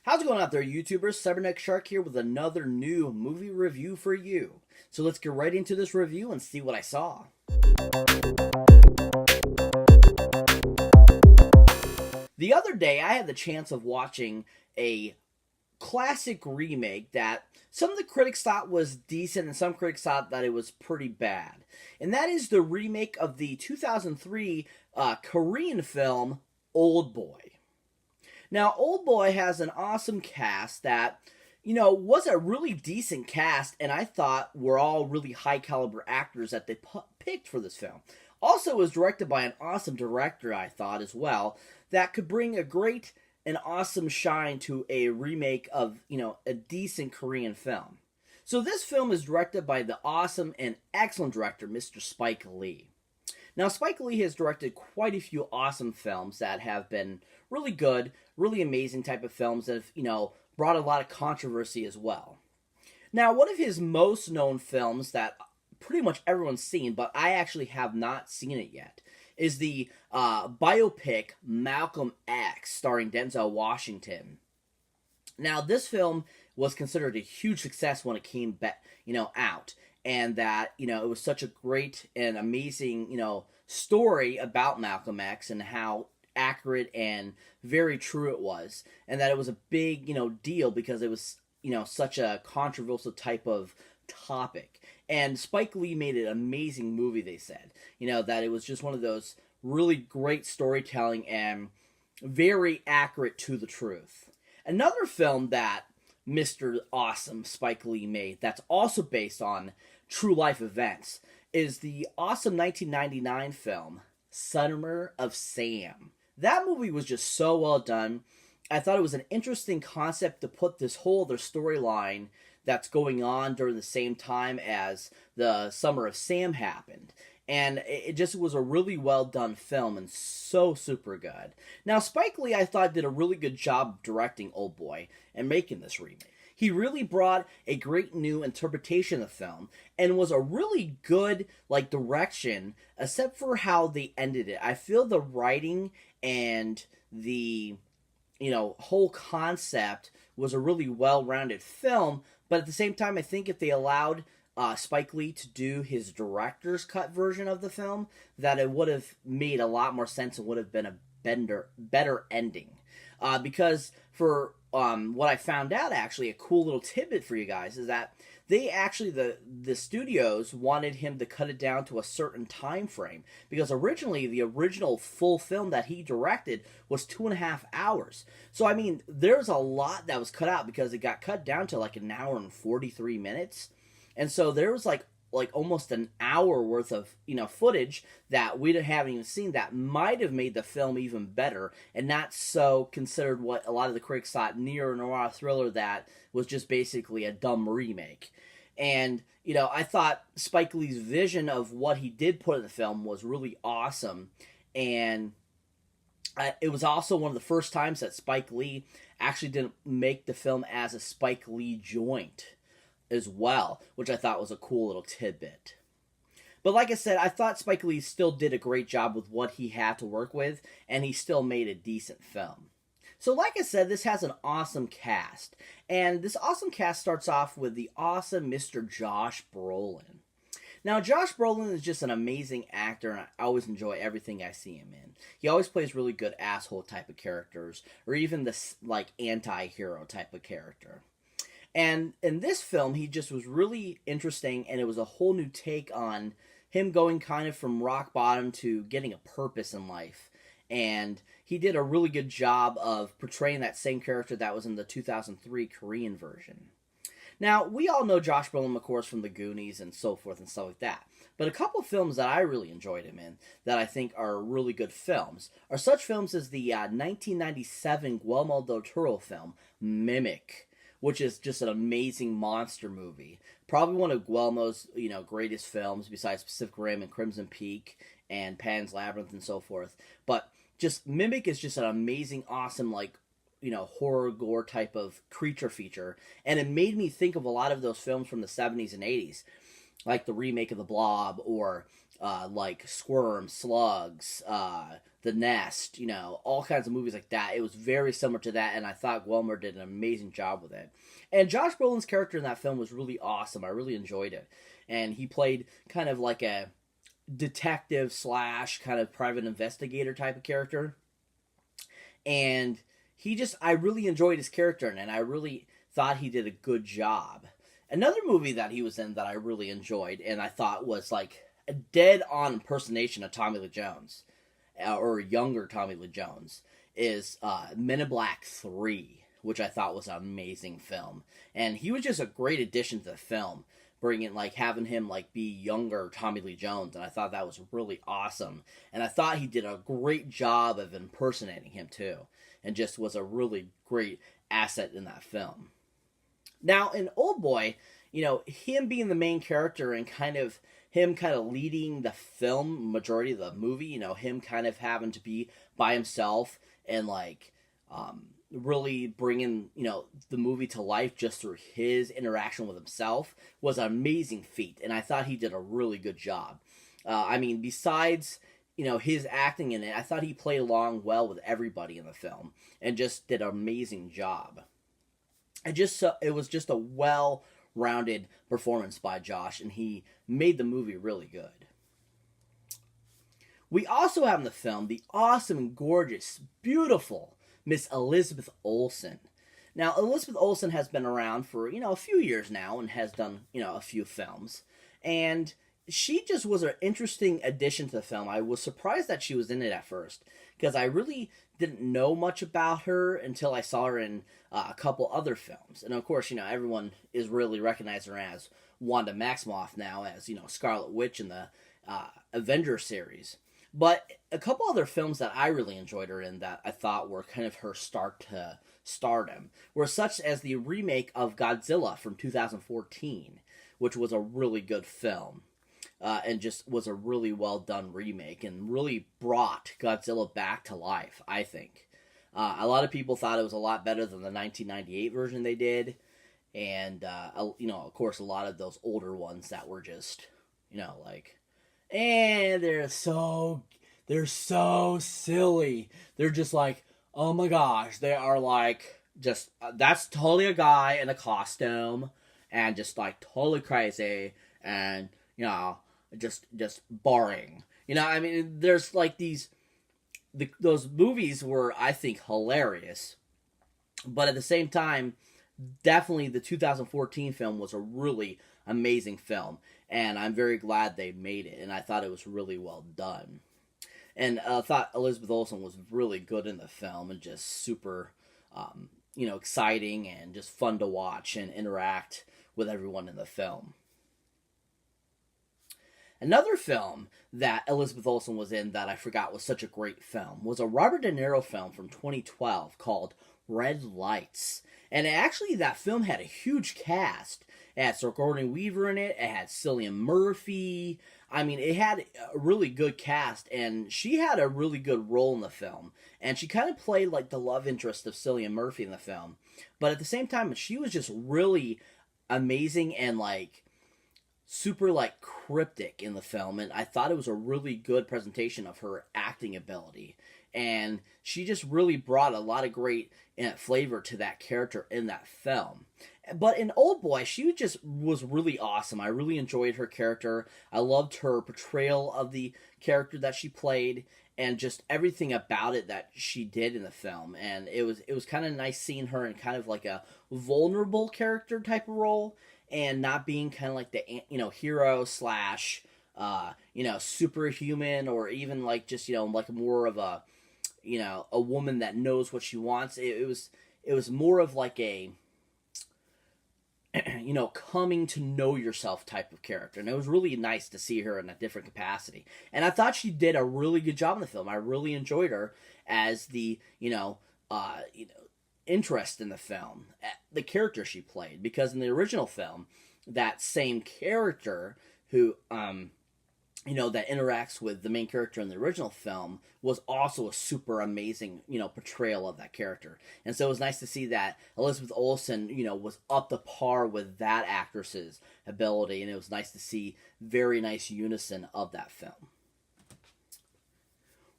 How's it going out there, YouTubers? Cyberneticshark here with another new movie review for you. So let's get right into this review and see what I saw. The other day, I had the chance of watching a classic remake that some of the critics thought was decent and some critics thought that it was pretty bad. And that is the remake of the 2003 Korean film, Oldboy. Now, Oldboy has an awesome cast that, was a really decent cast, and I thought were all really high-caliber actors that they picked for this film. Also, it was directed by an awesome director, I thought, as well, that could bring a great and awesome shine to a remake of, a decent Korean film. So this film is directed by the awesome and excellent director, Mr. Spike Lee. Now, Spike Lee has directed quite a few awesome films that have been really good, really amazing type of films that have, brought a lot of controversy as well. Now, one of his most known films that pretty much everyone's seen, but I actually have not seen it yet, is the biopic Malcolm X, starring Denzel Washington. Now, this film was considered a huge success when it came out. And that, it was such a great and amazing, story about Malcolm X and how accurate and very true it was. And that it was a big, deal because it was, such a controversial type of topic. And Spike Lee made an amazing movie, they said. That it was just one of those really great storytelling and very accurate to the truth. Another film that Mr. Awesome Spike Lee made that's also based on true life events is the awesome 1999 film Summer of Sam. That movie was just so well done. I thought it was an interesting concept to put this whole other storyline that's going on during the same time as the Summer of Sam happened. And it just was a really well done film and so super good. Now, Spike Lee, I thought, did a really good job directing Oldboy and making this remake. He really brought a great new interpretation of the film and was a really good direction, except for how they ended it. I feel the writing and the whole concept was a really well-rounded film, but at the same time, I think if they allowed Spike Lee to do his director's cut version of the film, that it would have made a lot more sense and would have been a better ending. Because for what I found out, actually, a cool little tidbit for you guys is that they actually, the studios wanted him to cut it down to a certain time frame, because originally the original full film that he directed was 2.5 hours. So I mean, there's a lot that was cut out because it got cut down to an hour and 43 minutes, and so there was like almost an hour worth of footage that we haven't even seen that might have made the film even better, and not so considered what a lot of the critics thought neo-noir thriller that was just basically a dumb remake. And I thought Spike Lee's vision of what he did put in the film was really awesome, and it was also one of the first times that Spike Lee actually didn't make the film as a Spike Lee joint as well, which I thought was a cool little tidbit. But like I said, I thought Spike Lee still did a great job with what he had to work with, and he still made a decent film. So like I said, this has an awesome cast, and this awesome cast starts off with the awesome Mr. Josh Brolin. Now, Josh Brolin is just an amazing actor, and I always enjoy everything I see him in. He always plays really good asshole type of characters, or even this anti-hero type of character. And in this film, he just was really interesting, and it was a whole new take on him going kind of from rock bottom to getting a purpose in life. And he did a really good job of portraying that same character that was in the 2003 Korean version. Now, we all know Josh Brolin, of course, from The Goonies and so forth and stuff like that. But a couple of films that I really enjoyed him in that I think are really good films are such films as the 1997 Guillermo del Toro film, Mimic, which is just an amazing monster movie. Probably one of Guillermo's, greatest films besides Pacific Rim and Crimson Peak and Pan's Labyrinth and so forth. But just Mimic is just an amazing, awesome, horror gore type of creature feature. And it made me think of a lot of those films from the 70s and 80s, like the remake of The Blob or like Squirm, Slugs, The Nest, all kinds of movies like that. It was very similar to that, and I thought Gwelmer did an amazing job with it. And Josh Brolin's character in that film was really awesome. I really enjoyed it. And he played kind of like a detective slash kind of private investigator type of character. And I really enjoyed his character, and I really thought he did a good job. Another movie that he was in that I really enjoyed, and I thought was like a dead-on impersonation of Tommy Lee Jones, or younger Tommy Lee Jones, is Men in Black 3, which I thought was an amazing film. And he was just a great addition to the film, having him be younger Tommy Lee Jones, and I thought that was really awesome. And I thought he did a great job of impersonating him too, and just was a really great asset in that film. Now in Oldboy, him being the main character and him leading the film majority of the movie, him kind of having to be by himself and really bringing the movie to life just through his interaction with himself was an amazing feat, and I thought he did a really good job. Besides his acting in it, I thought he played along well with everybody in the film and just did an amazing job. It was just a well-rounded performance by Josh, and he made the movie really good. We also have in the film the awesome and gorgeous, beautiful Miss Elizabeth Olsen. Now, Elizabeth Olsen has been around for, a few years now and has done, a few films. And she just was an interesting addition to the film. I was surprised that she was in it at first, because I really didn't know much about her until I saw her in a couple other films. And of course, everyone is really recognizing her as Wanda Maximoff now, as, Scarlet Witch in the Avengers series. But a couple other films that I really enjoyed her in that I thought were kind of her start to stardom were such as the remake of Godzilla from 2014, which was a really good film. And just was a really well done remake and really brought Godzilla back to life, I think. A lot of people thought it was a lot better than the 1998 version they did. And, of course, a lot of those older ones that were just, and they're so silly. They're just oh my gosh, they are just, that's totally a guy in a costume and just totally crazy and, just boring. There's those movies were, I think, hilarious. But at the same time, definitely the 2014 film was a really amazing film. And I'm very glad they made it. And I thought it was really well done. And I thought Elizabeth Olsen was really good in the film and just super, exciting and just fun to watch and interact with everyone in the film. Another film that Elizabeth Olsen was in that I forgot was such a great film was a Robert De Niro film from 2012 called Red Lights. And actually, that film had a huge cast. It had Sigourney Weaver in it. It had Cillian Murphy. It had a really good cast, and she had a really good role in the film. And she kind of played the love interest of Cillian Murphy in the film. But at the same time, she was just really amazing and super cryptic in the film, and I thought it was a really good presentation of her acting ability. And she just really brought a lot of great flavor to that character in that film. But in Oldboy, she was really awesome. I really enjoyed her character. I loved her portrayal of the character that she played, and just everything about it that she did in the film. And it was kind of nice seeing her in kind of a vulnerable character type of role, and not being kind of the hero slash superhuman, or even just more of a a woman that knows what she wants. It was more of a coming to know yourself type of character, and it was really nice to see her in a different capacity. And I thought she did a really good job in the film. I really enjoyed her as the interest in the film, the character she played, because in the original film, that same character who that interacts with the main character in the original film was also a super amazing, portrayal of that character. And so it was nice to see that Elizabeth Olsen, was up to par with that actress's ability. And it was nice to see very nice unison of that film.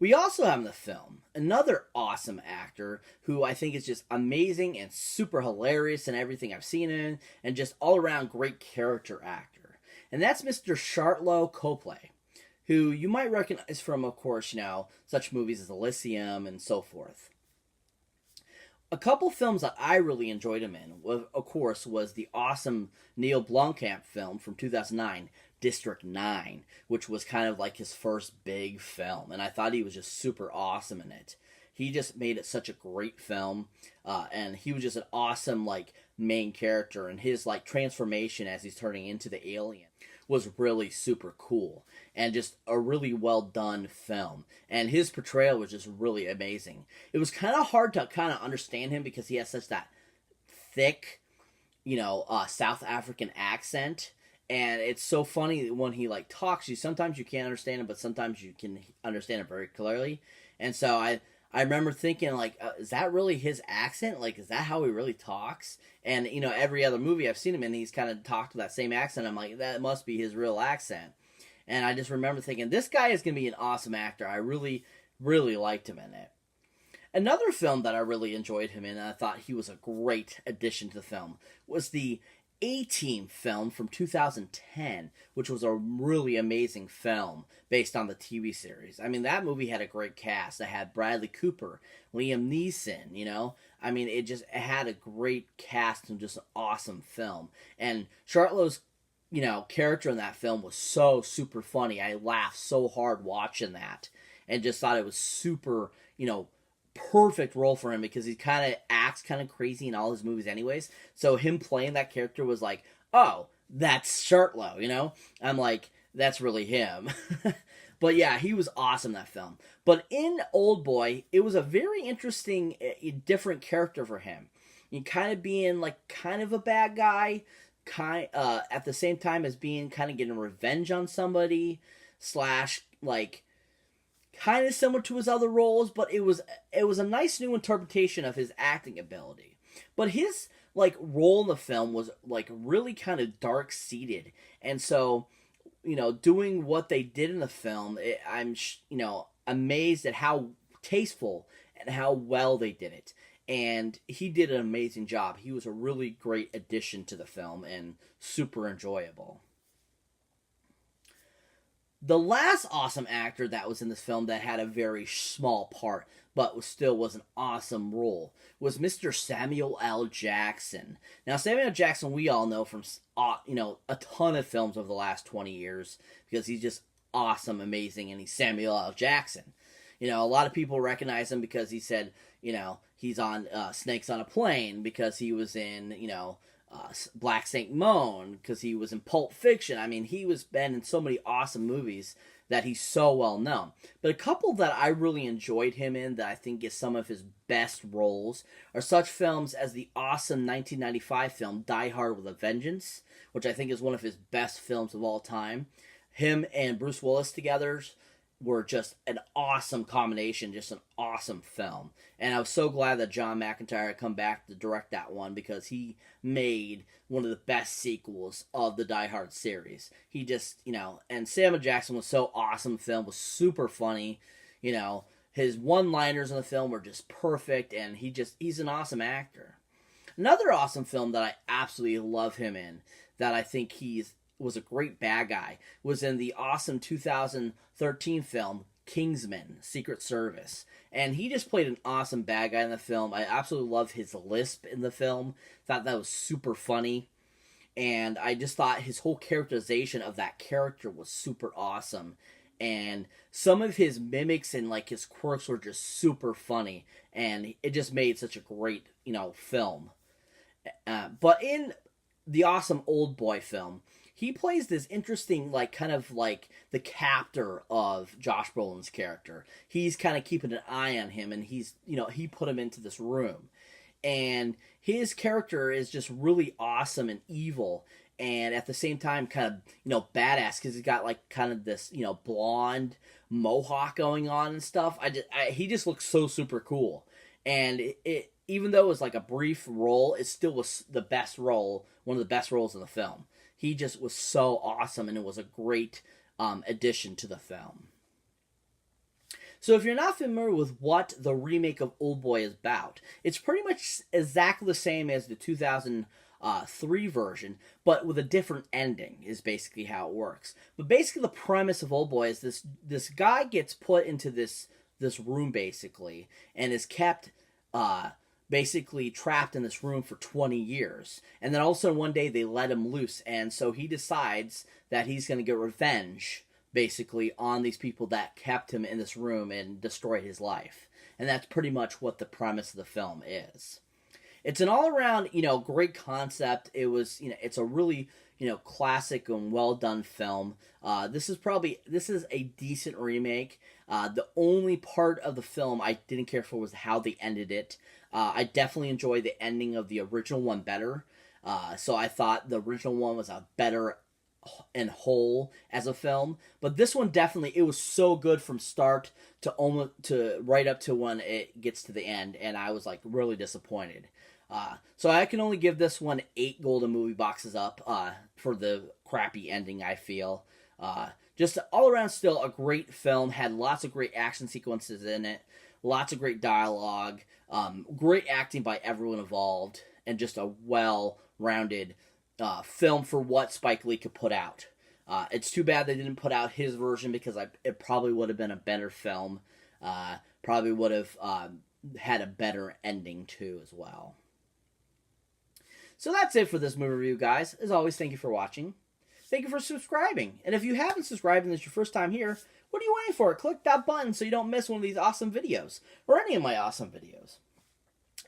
We also have in the film another awesome actor who I think is just amazing and super hilarious in everything I've seen in, and just all around great character actor. And that's Mr. Sharlto Copley, who you might recognize from, of course, such movies as Elysium and so forth. A couple films that I really enjoyed him in, of course, was the awesome Neil Blomkamp film from 2009, District 9, which was kind of like his first big film, and I thought he was just super awesome in it. He just made it such a great film, and he was just an awesome, main character, and his, transformation as he's turning into the alien was really super cool, and just a really well done film. And his portrayal was just really amazing. It was kind of hard to kind of understand him because he has such that thick, South African accent. And it's so funny when he talks. Sometimes you can't understand him, but sometimes you can understand it very clearly. And so I remember thinking is that really his accent? Is that how he really talks? And every other movie I've seen him in, he's kind of talked with that same accent. I'm like, that must be his real accent. And I just remember thinking, this guy is going to be an awesome actor. I really, really liked him in it. Another film that I really enjoyed him in, and I thought he was a great addition to the film, was the A-Team film from 2010, which was a really amazing film based on the TV series. I mean, that movie had a great cast. It had Bradley Cooper, Liam Neeson, it had a great cast and just an awesome film. And Sharlto's, character in that film was so super funny. I laughed so hard watching that and just thought it was super, perfect role for him because he kind of acts kind of crazy in all his movies anyways. So him playing that character was like, oh, that's Sharlto, I'm like, that's really him. But yeah, he was awesome in that film. But in Oldboy, it was a very interesting, different character for him. He kind of being kind of a bad guy, at the same time as being kind of getting revenge on somebody, slash kind of similar to his other roles, but it was a nice new interpretation of his acting ability. But his role in the film was really kind of dark seated, and so doing what they did in the film, I'm amazed at how tasteful and how well they did it. And he did an amazing job. He was a really great addition to the film and super enjoyable. The last awesome actor that was in this film that had a very small part, but still was an awesome role, was Mr. Samuel L. Jackson. Now, Samuel L. Jackson, we all know from, a ton of films over the last 20 years, because he's just awesome, amazing, and he's Samuel L. Jackson. A lot of people recognize him because he said, he's on Snakes on a Plane, because he was in, Black Saint Moan, because he was in Pulp Fiction. I mean, he was been in so many awesome movies that he's so well known. But a couple that I really enjoyed him in that I think is some of his best roles are such films as the awesome 1995 film Die Hard with a Vengeance, which I think is one of his best films of all time. Him and Bruce Willis together were just an awesome combination, just an awesome film. And I was so glad that John McIntyre had come back to direct that one, because he made one of the best sequels of the Die Hard series. He just, and Samuel Jackson was so awesome. The film was super funny. His one-liners in the film were just perfect, and he's an awesome actor. Another awesome film that I absolutely love him in, that I think was a great bad guy, was in the awesome 2013 film Kingsman: Secret Service. And he just played an awesome bad guy in the film. I absolutely love his lisp in the film. Thought that was super funny. And I just thought his whole characterization of that character was super awesome. And some of his mimics and his quirks were just super funny. And it just made such a great, film. But in the awesome Oldboy film, he plays this interesting, the captor of Josh Brolin's character. He's kind of keeping an eye on him, and he put him into this room. And his character is just really awesome and evil. and at the same time kind of, badass because he's got like kind of this, blonde mohawk going on and stuff. He just looks so super cool. And it even though it was like a brief role, it still was the best role, one of the best roles in the film. He just was so awesome, and it was a great addition to the film. So if you're not familiar with what the remake of Oldboy is about, it's pretty much exactly the same as the 2003 version, but with a different ending is basically how it works. But basically the premise of Oldboy is this guy gets put into this room basically, and is kept basically trapped in this room for 20 years. And then all of a sudden one day they let him loose, and so he decides that he's going to get revenge basically on these people that kept him in this room and destroyed his life. And that's pretty much what the premise of the film is. It's an all-around, great concept. It's a really, classic and well-done film. This is a decent remake. The only part of the film I didn't care for was how they ended it. I definitely enjoy the ending of the original one better. So I thought the original one was a better and whole as a film, but this one definitely, it was so good from start to right up to when it gets to the end, and I was like really disappointed. So I can only give this one 8 golden movie boxes up for the crappy ending, I feel. Just all around still a great film, had lots of great action sequences in it, lots of great dialogue, great acting by everyone involved, and just a well-rounded film for what Spike Lee could put out. It's too bad they didn't put out his version, because it probably would have been a better film. Probably would have had a better ending too as well. So that's it for this movie review, guys. As always, thank you for watching. Thank you for subscribing. And if you haven't subscribed and this is your first time here, what are you waiting for? Click that button so you don't miss one of these awesome videos, or any of my awesome videos.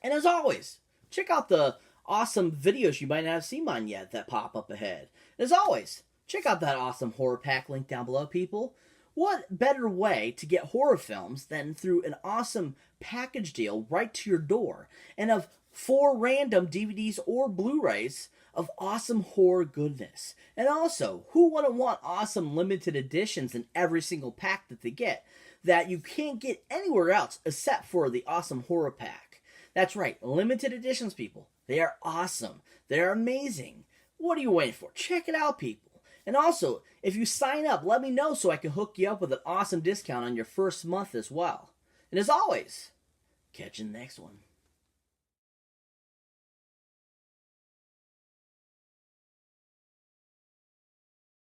And as always, check out the awesome videos you might not have seen mine yet that pop up ahead. And as always, check out that awesome horror pack link down below, people. What better way to get horror films than through an awesome package deal right to your door, and of 4 random DVDs or Blu-rays of awesome horror goodness. And also, who wouldn't want awesome limited editions in every single pack that they get that you can't get anywhere else except for the awesome horror pack? That's right, limited editions, people. They are awesome. They're amazing. What are you waiting for? Check it out, people. And also, if you sign up, let me know so I can hook you up with an awesome discount on your first month as well. And as always, catch you in the next one.